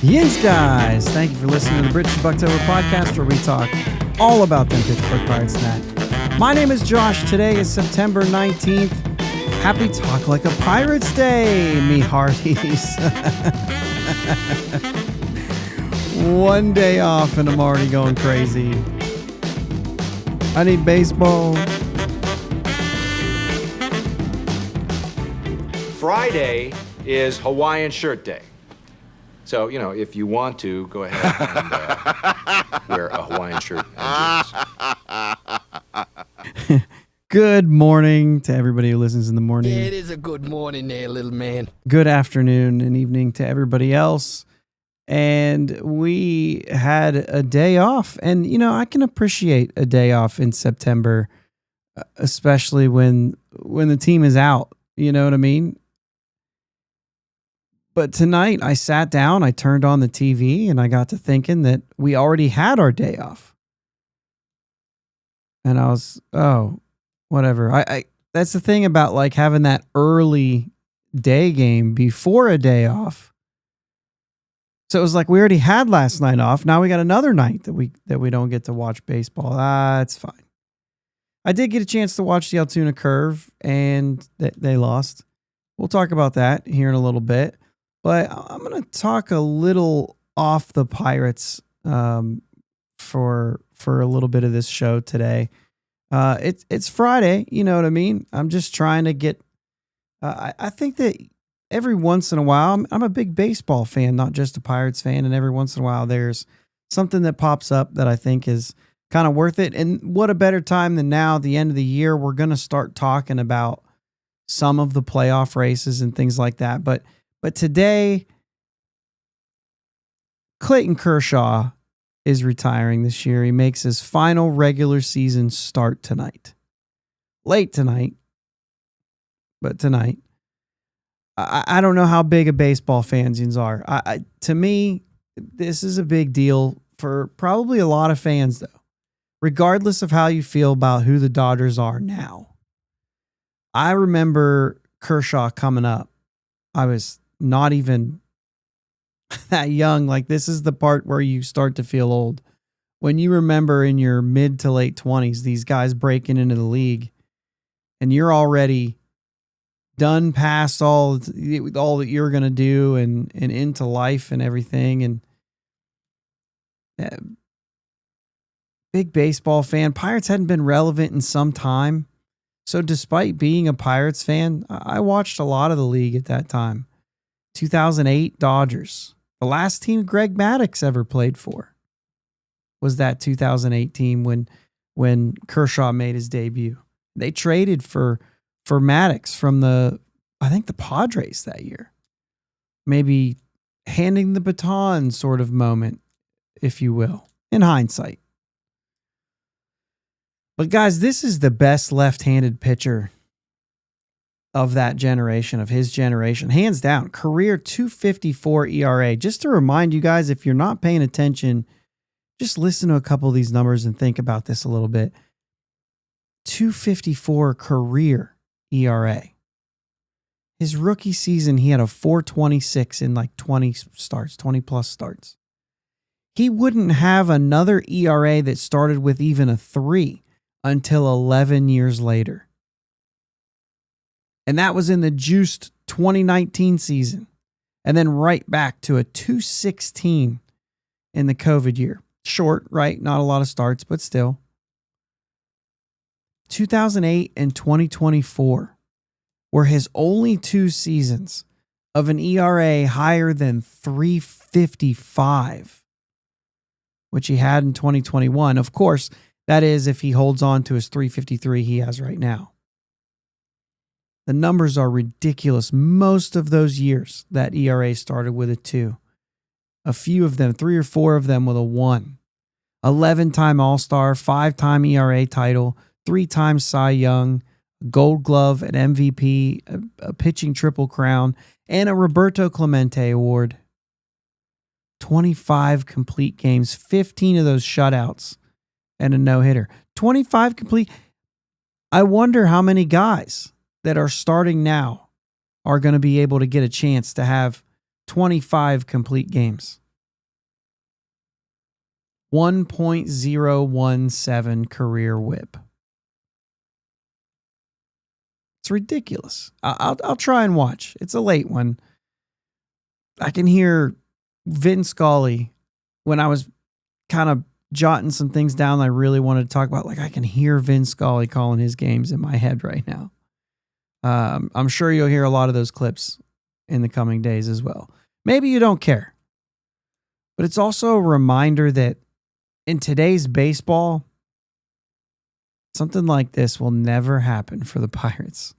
Yes, guys. Thank you for listening to the British Buctober podcast, where we talk all about them Pittsburgh Pirates and that. My name is Josh. Today is September 19th. Happy Talk Like a Pirates Day, me hearties. One day off and I'm already going crazy. I need baseball. Friday is Hawaiian Shirt Day. So, if you want to, go ahead and wear a Hawaiian shirt and jeans. Good morning to everybody who listens in the morning. Yeah, it is a good morning there, little man. Good afternoon and evening to everybody else. And we had a day off. And, I can appreciate a day off in September, especially when the team is out. You know what I mean? But tonight I sat down, I turned on the TV, and I got to thinking that we already had our day off. And I was, whatever. I that's the thing about like having that early day game before a day off. So it was like we already had last night off. Now we got another night that we don't get to watch baseball. It's fine. I did get a chance to watch the Altoona Curve, and they lost. We'll talk about that here in a little bit. But I'm going to talk a little off the Pirates for a little bit of this show today. It's Friday, you know what I mean? I'm just trying to get... I think that every once in a while, I'm a big baseball fan, not just a Pirates fan, and every once in a while there's something that pops up that I think is kind of worth it. And what a better time than now, the end of the year, we're going to start talking about some of the playoff races and things like that. But today, Clayton Kershaw is retiring this year. He makes his final regular season start tonight. Late tonight, but tonight. I don't know how big a baseball fans you are. To me, this is a big deal for probably a lot of fans, though, regardless of how you feel about who the Dodgers are now. I remember Kershaw coming up. I was not even that young. Like, this is the part where you start to feel old. When you remember in your mid to late 20s, these guys breaking into the league, and you're already done past all that you're going to do and into life and everything. And big baseball fan. Pirates hadn't been relevant in some time. So despite being a Pirates fan, I watched a lot of the league at that time. 2008 Dodgers. The last team Greg Maddux ever played for was that 2008 team when Kershaw made his debut. They traded for Maddux from the Padres that year. Maybe handing the baton sort of moment, if you will, in hindsight. But guys, this is the best left-handed pitcher of that generation, of his generation. Hands down, career 2.54 ERA. Just to remind you guys, if you're not paying attention, just listen to a couple of these numbers and think about this a little bit. 2.54 career ERA. His rookie season, he had a 4.26 in like 20 plus starts. He wouldn't have another ERA that started with even a 3 until 11 years later. And that was in the juiced 2019 season. And then right back to a 2.16 in the COVID year. Short, right? Not a lot of starts, but still. 2008 and 2024 were his only two seasons of an ERA higher than 3.55, which he had in 2021. Of course, that is if he holds on to his 3.53 he has right now. The numbers are ridiculous. Most of those years, that ERA started with a 2. A few of them, 3 or 4 of them with a 1. 11-time All-Star, 5-time ERA title, 3-time Cy Young, Gold Glove, an MVP, a pitching triple crown, and a Roberto Clemente award. 25 complete games, 15 of those shutouts, and a no-hitter. 25 complete. I wonder how many guys that are starting now are going to be able to get a chance to have 25 complete games. 1.017 career whip. It's ridiculous. I'll try and watch. It's a late one. I can hear Vin Scully when I was kind of jotting some things down that I really wanted to talk about. Like I can hear Vin Scully calling his games in my head right now. I'm sure you'll hear a lot of those clips in the coming days as well. Maybe you don't care. But it's also a reminder that in today's baseball, something like this will never happen for the Pirates.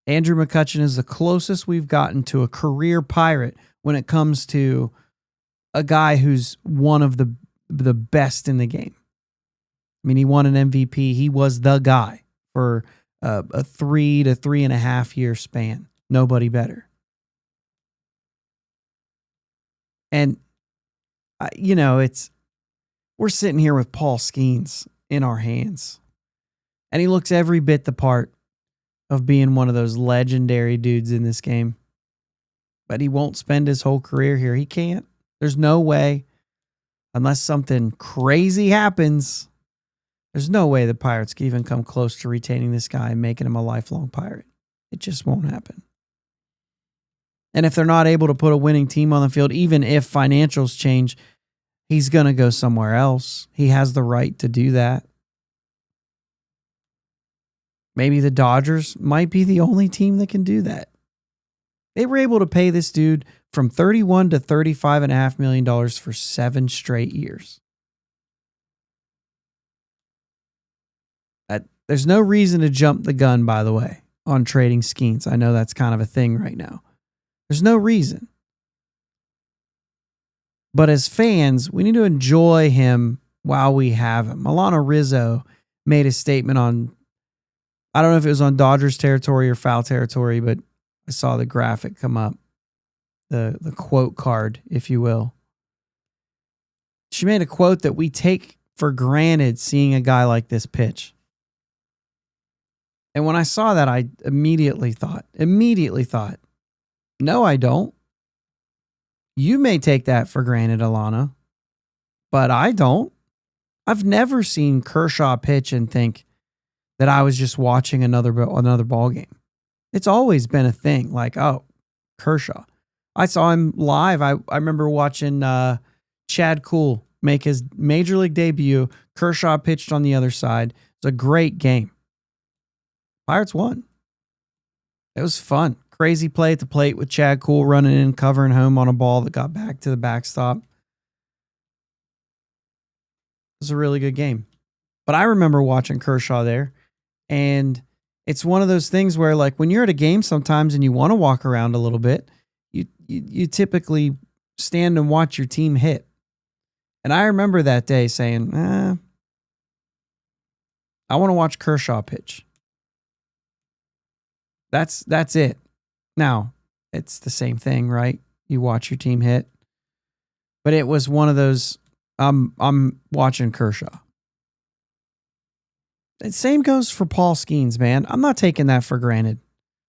Andrew McCutchen is the closest we've gotten to a career Pirate when it comes to a guy who's one of the best in the game. I mean, he won an MVP. He was the guy for a 3 to 3.5 year span. Nobody better. And, we're sitting here with Paul Skeens in our hands. And he looks every bit the part of being one of those legendary dudes in this game. But he won't spend his whole career here. He can't. There's no way. Unless something crazy happens, there's no way the Pirates can even come close to retaining this guy and making him a lifelong Pirate. It just won't happen. And if they're not able to put a winning team on the field, even if financials change, he's going to go somewhere else. He has the right to do that. Maybe the Dodgers might be the only team that can do that. They were able to pay this dude from $31 to $35.5 million for 7 straight years. There's no reason to jump the gun, by the way, on trading Skeens. I know that's kind of a thing right now. There's no reason. But as fans, we need to enjoy him while we have him. Milano Rizzo made a statement on, I don't know if it was on Dodgers territory or foul territory, but I saw the graphic come up. The quote card, if you will. She made a quote that we take for granted seeing a guy like this pitch. And when I saw that, I immediately thought, no, I don't. You may take that for granted, Alana, but I don't. I've never seen Kershaw pitch and think that I was just watching another ball game. It's always been a thing. Like, oh, Kershaw. I saw him live. I remember watching Chad Kuhl make his major league debut. Kershaw pitched on the other side. It was a great game. Pirates won. It was fun. Crazy play at the plate with Chad Kuhl running in, covering home on a ball that got back to the backstop. It was a really good game. But I remember watching Kershaw there, and it's one of those things where, like, when you're at a game sometimes and you want to walk around a little bit, you typically stand and watch your team hit. And I remember that day saying, I want to watch Kershaw pitch. That's it. Now, it's the same thing, right? You watch your team hit. But it was one of those, I'm watching Kershaw. The same goes for Paul Skeens, man. I'm not taking that for granted.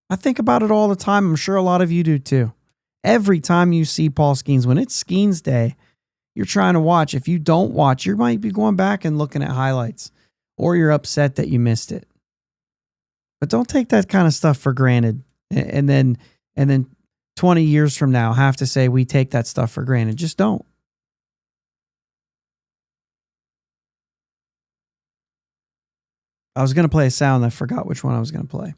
I think about it all the time. I'm sure a lot of you do too. Every time you see Paul Skeens, when it's Skeens Day, you're trying to watch. If you don't watch, you might be going back and looking at highlights, or you're upset that you missed it. But don't take that kind of stuff for granted. And then 20 years from now have to say we take that stuff for granted. Just don't. I was going to play a sound. I forgot which one I was going to play.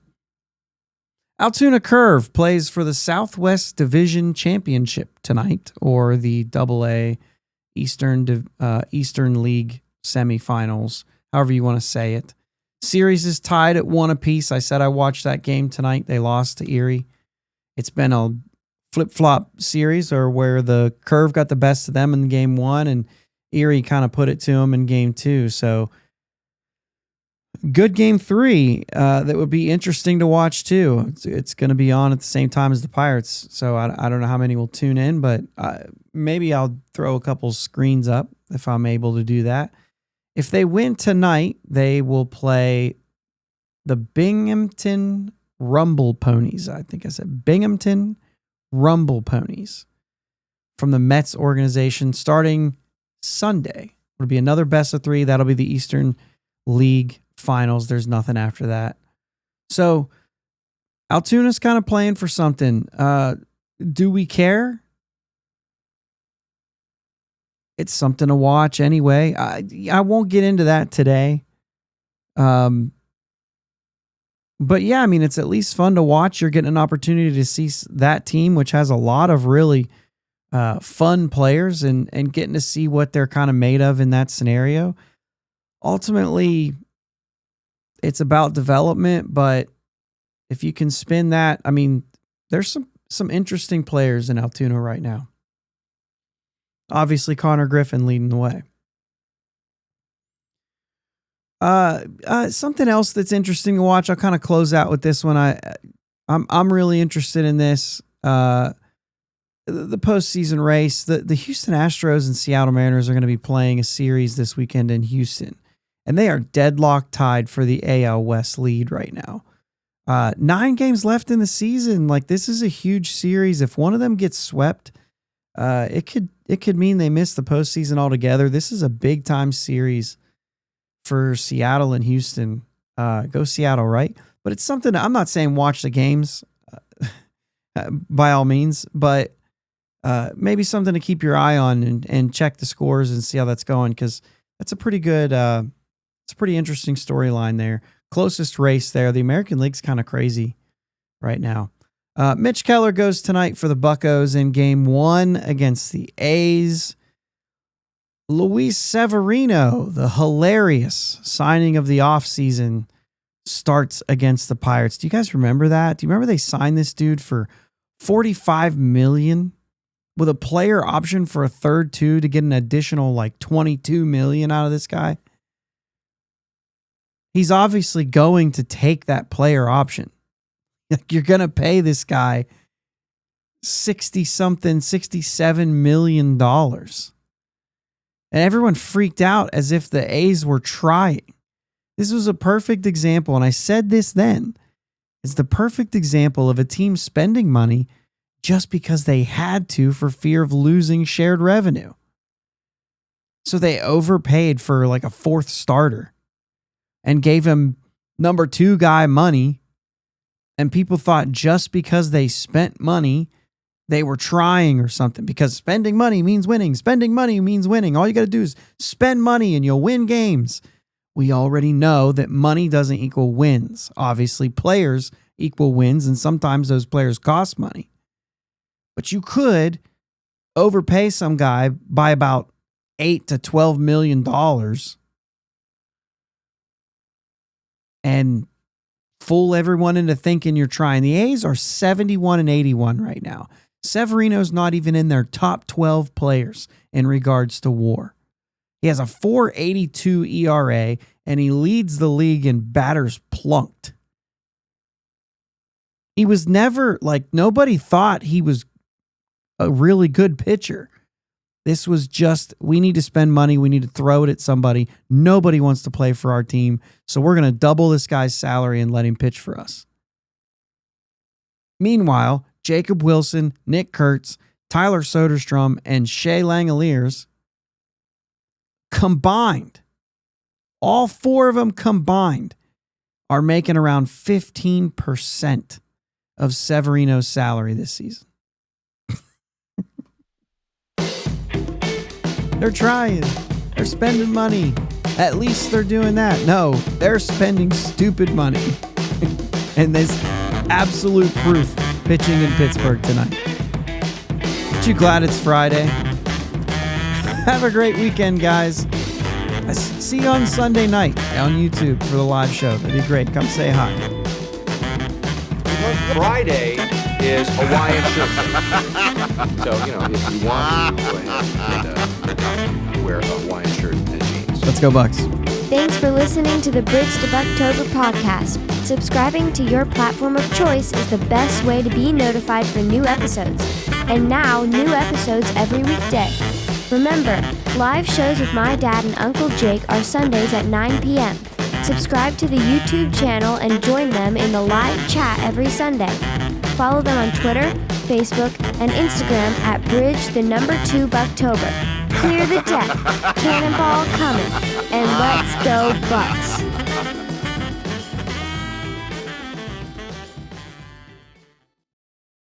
Altoona Curve plays for the Southwest Division Championship tonight, or the AA Eastern League semifinals, however you want to say it. Series is tied at 1 apiece. I said I watched that game tonight. They lost to Erie. It's been a flip-flop series, or where the Curve got the best of them in game 1 and Erie kind of put it to them in game 2. So good game 3 that would be interesting to watch too. It's going to be on at the same time as the Pirates. So I don't know how many will tune in, but maybe I'll throw a couple screens up if I'm able to do that. If they win tonight, they will play the Binghamton Rumble Ponies. I think I said Binghamton Rumble Ponies from the Mets organization starting Sunday. It'll be another best of 3. That'll be the Eastern League Finals. There's nothing after that. So Altoona's kind of playing for something. Do we care? It's something to watch anyway. I won't get into that today. But yeah, I mean, it's at least fun to watch. You're getting an opportunity to see that team, which has a lot of really fun players, and getting to see what they're kind of made of in that scenario. Ultimately, it's about development, but if you can spin that, I mean, there's some interesting players in Altoona right now. Obviously, Connor Griffin leading the way. Something else that's interesting to watch. I'll kind of close out with this one. I'm really interested in this. The postseason race. The Houston Astros and Seattle Mariners are going to be playing a series this weekend in Houston, and they are deadlock tied for the AL West lead right now. 9 games left in the season. Like, this is a huge series. If one of them gets swept, it could mean they miss the postseason altogether. This is a big time series for Seattle and Houston. Go Seattle, right? But it's something, I'm not saying watch the games by all means, but maybe something to keep your eye on and check the scores and see how that's going, because that's a pretty good, it's a pretty interesting storyline there. Closest race there. The American League's kind of crazy right now. Mitch Keller goes tonight for the Buccos in Game 1 against the A's. Luis Severino, the hilarious signing of the offseason, starts against the Pirates. Do you guys remember that? Do you remember they signed this dude for $45 million with a player option for a third too to get an additional like $22 million out of this guy? He's obviously going to take that player option. You're going to pay this guy $67 million. And everyone freaked out as if the A's were trying. This was a perfect example, and I said this then. It's the perfect example of a team spending money just because they had to for fear of losing shared revenue. So they overpaid for like a 4th starter and gave him number 2 guy money. And people thought just because they spent money, they were trying or something, because spending money means winning. Spending money means winning. All you got to do is spend money and you'll win games. We already know that money doesn't equal wins. Obviously, players equal wins, and sometimes those players cost money. But you could overpay some guy by about $8 to $12 million and fool everyone into thinking you're trying. The A's are 71-81 right now. Severino's not even in their top 12 players in regards to WAR. He has a 4.82 ERA, and he leads the league in batters plunked. He was never, like, nobody thought he was a really good pitcher. This was just, we need to spend money. We need to throw it at somebody. Nobody wants to play for our team, so we're going to double this guy's salary and let him pitch for us. Meanwhile, Jacob Wilson, Nick Kurtz, Tyler Soderstrom, and Shea Langoliers combined, all 4 of them combined, are making around 15% of Severino's salary this season. They're trying. They're spending money. At least they're doing that. No, they're spending stupid money. And there's absolute proof pitching in Pittsburgh tonight. Aren't you glad it's Friday? Have a great weekend, guys. I see you on Sunday night on YouTube for the live show. That'd be great. Come say hi. Friday is Hawaiian shirt day. So, you know, if you want to, go ahead and wear a Hawaiian shirt and jeans. Let's go, Bucs. Thanks for listening to the Bridge to Buctober podcast. Subscribing to your platform of choice is the best way to be notified for new episodes. And now, new episodes every weekday. Remember, live shows with my dad and Uncle Jake are Sundays at 9 p.m. Subscribe to the YouTube channel and join them in the live chat every Sunday. Follow them on Twitter, Facebook, and Instagram at Bridge2 Buctober. Clear the deck, cannonball coming, and let's go Bucs.